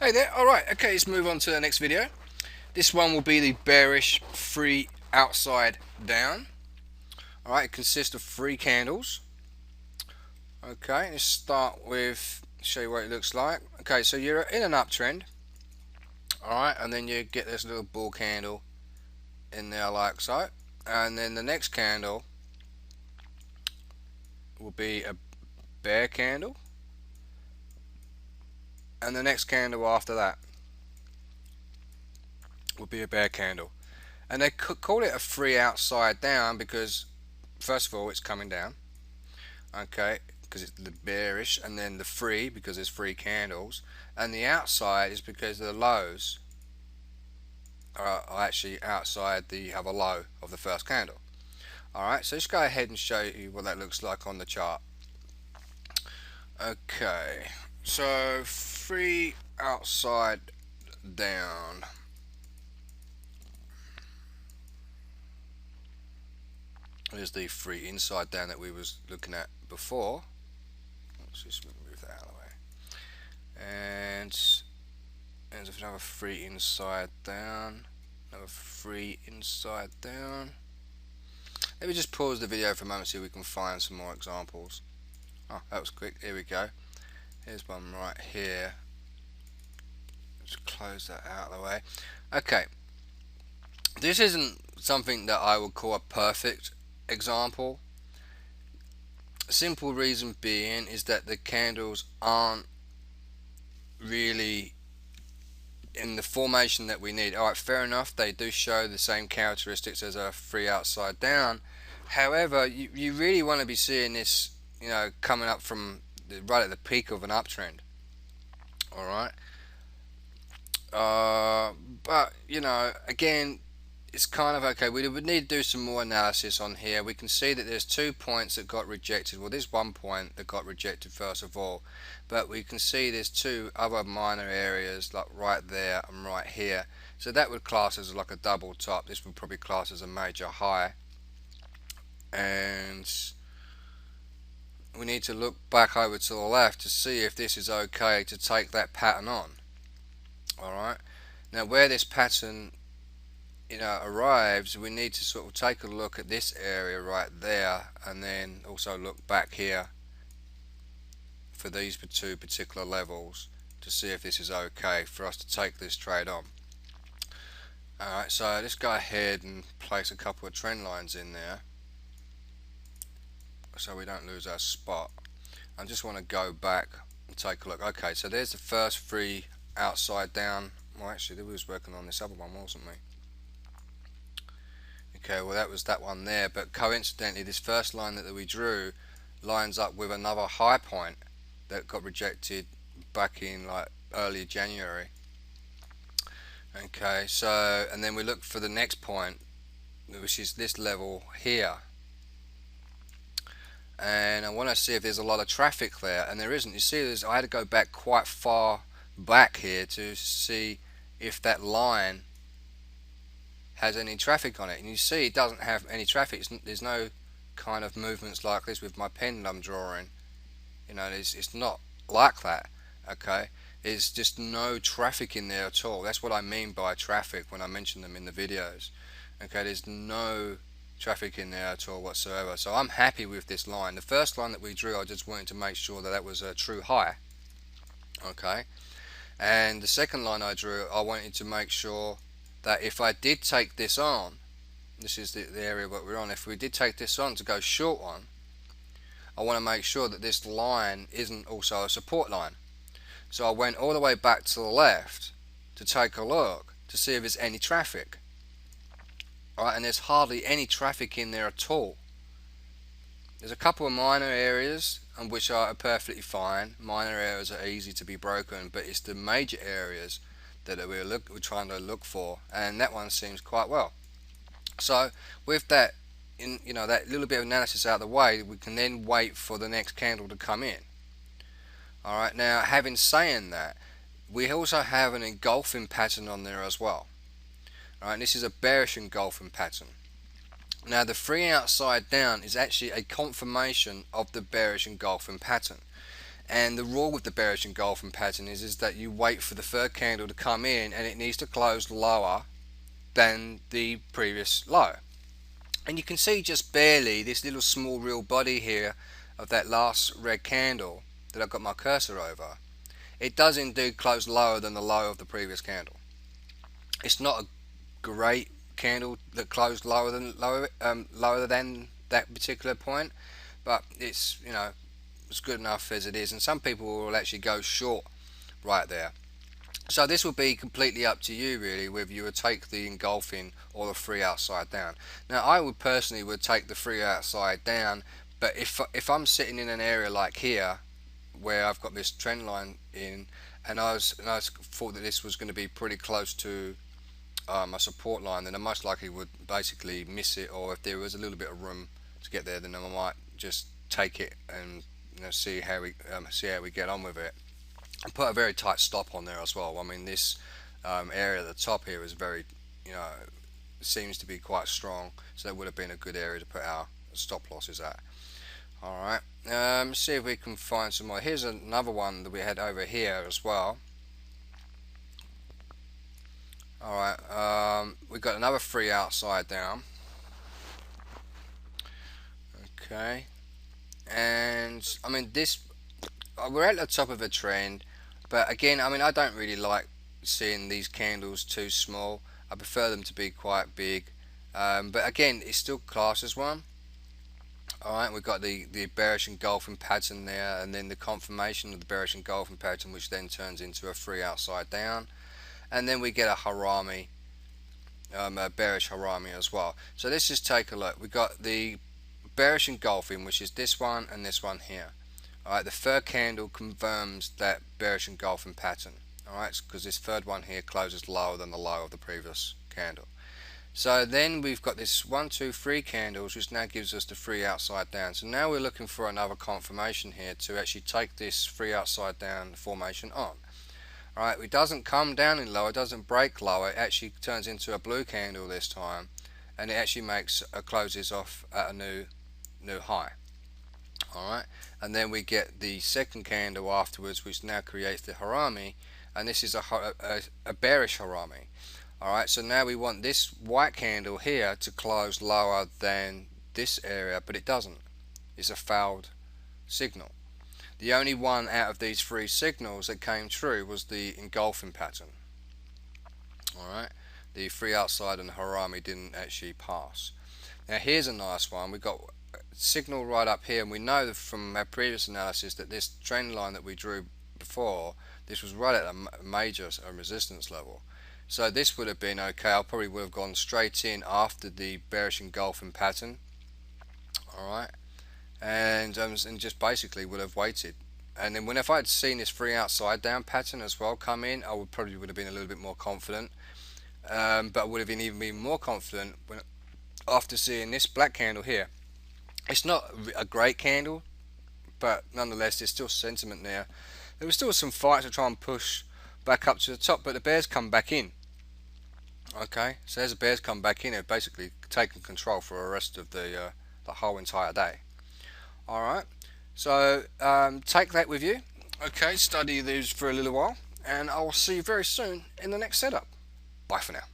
Hey there, alright, okay, let's move on to the next video. This one will be the bearish free outside down. Alright, it consists of 3 candles. Okay, let's start with, show you what it looks like. Okay, so you're in an uptrend. Alright, and then you get this little bull candle in there like so. And then the next candle will be a bear candle. And the next candle after that will be a bear candle. And they could call it a free outside down because first of all it's coming down, okay, because it's the bearish, and then the free because there's 3 candles, and the outside is because the lows are actually outside the other low of the first candle. Alright, so let's go ahead and show you what that looks like on the chart. Okay, so free outside down. There's the free inside down that we was looking at before. Let's just move that out of the way. And there's another free inside down. Another free inside down. Let me just pause the video for a moment, see if we can find some more examples. Oh, that was quick. Here we go. Here's one right here. Let's close that out of the way. Okay. This isn't something that I would call a perfect example. Simple reason being is that the candles aren't really in the formation that we need. Alright, fair enough, they do show the same characteristics as a free outside down. However, you really want to be seeing this, you know, coming up from right at the peak of an uptrend. Alright, but you know, again, it's kind of okay. We would need to do some more analysis on here. We can see that there's 2 points that got rejected. Well, there's 1 point that got rejected first of all, but we can see there's 2 other minor areas like right there and right here. So that would class as like a double top. This would probably class as a major high, and we need to look back over to the left to see if this is okay to take that pattern on. Alright, now where this pattern, you know, arrives, we need to sort of take a look at this area right there, and then also look back here for these 2 particular levels to see if this is okay for us to take this trade on. Alright, so let's go ahead and place a couple of trend lines in there so we don't lose our spot. I just want to go back and take a look. Okay, so there's the first free outside down. Well, actually, we was working on this other one, wasn't we? Okay, well that was that one there, but coincidentally this first line that we drew lines up with another high point that got rejected back in like early January. Okay, so and then we look for the next point, which is this level here, and I want to see if there's a lot of traffic there, and there isn't. You see, I had to go back quite far back here to see if that line has any traffic on it, and you see it doesn't have any traffic. There's no kind of movements like this with my pendulum drawing. You know, it's not like that. Okay, there's just no traffic in there at all. That's what I mean by traffic when I mention them in the videos. Okay, there's no traffic in there at all whatsoever, so I'm happy with this line. The first line that we drew, I just wanted to make sure that that was a true high. Okay, and the second line I drew, I wanted to make sure that if I did take this on, this is the area that we're on, if we did take this on to go short on, I want to make sure that this line isn't also a support line. So I went all the way back to the left to take a look to see if there's any traffic. Alright, and there's hardly any traffic in there at all. There's a couple of minor areas which are perfectly fine. Minor areas are easy to be broken, but it's the major areas that we're trying to look for, and that one seems quite well. So with that, you know, that little bit of analysis out of the way, we can then wait for the next candle to come in. Alright, now having saying that, we also have an engulfing pattern on there as well. Alright, this is a bearish engulfing pattern. Now the free outside down is actually a confirmation of the bearish engulfing pattern. And the rule with the bearish engulfing pattern is that you wait for the third candle to come in, and it needs to close lower than the previous low. And you can see just barely this little small real body here of that last red candle that I've got my cursor over. It does indeed close lower than the low of the previous candle. It's not a great candle that closed lower than that particular point, but it's, you know, it's good enough as it is, and some people will actually go short right there. So this will be completely up to you really, whether you would take the engulfing or the free outside down. Now I would personally take the free outside down, but if I'm sitting in an area like here where I've got this trend line in, and I thought that this was going to be pretty close to a support line, then I most likely would basically miss it, or if there was a little bit of room to get there, then I might just take it and, you know, see how we get on with it, and put a very tight stop on there as well. I mean, this area at the top here is very, you know, seems to be quite strong, so that would have been a good area to put our stop losses at. Alright, see if we can find some more. Here's another one that we had over here as well. Alright, we've got another free outside down. Okay, and I mean, this, we're at the top of a trend, but again, I mean, I don't really like seeing these candles too small. I prefer them to be quite big, but again, it's still classed as one. Alright, we've got the bearish engulfing pattern there, and then the confirmation of the bearish engulfing pattern, which then turns into a free outside down, and then we get a Harami, a bearish Harami as well. So let's just take a look. We've got the bearish engulfing, which is this one and this one here. Alright, the third candle confirms that bearish engulfing pattern. Alright, because this third one here closes lower than the low of the previous candle. So then we've got this 1, 2, 3 candles, which now gives us the free outside down. So now we're looking for another confirmation here to actually take this free outside down formation on. Alright, it doesn't come down in lower, it doesn't break lower, it actually turns into a blue candle this time, and it actually makes closes off at a new high. Alright, and then we get the second candle afterwards, which now creates the Harami, and this is a bearish Harami. Alright, so now we want this white candle here to close lower than this area, but it doesn't. It's a failed signal. The only one out of these three signals that came true was the engulfing pattern. Alright, the free outside and the Harami didn't actually pass. Now here's a nice one. We've got a signal right up here, and we know that from our previous analysis that this trend line that we drew before, this was right at a major resistance level. So this would have been okay. I probably would have gone straight in after the bearish engulfing pattern. Alright, and just basically would have waited. And then if I had seen this free outside down pattern as well come in, I would have been a little bit more confident. But I would have been even more confident after seeing this black candle here. It's not a great candle, but nonetheless there's still sentiment there. There was still some fight to try and push back up to the top, but the bears come back in. Okay, so as the bears come back in, they've basically taken control for the rest of the whole entire day. Alright, so take that with you. Okay, study these for a little while, and I will see you very soon in the next setup. Bye for now.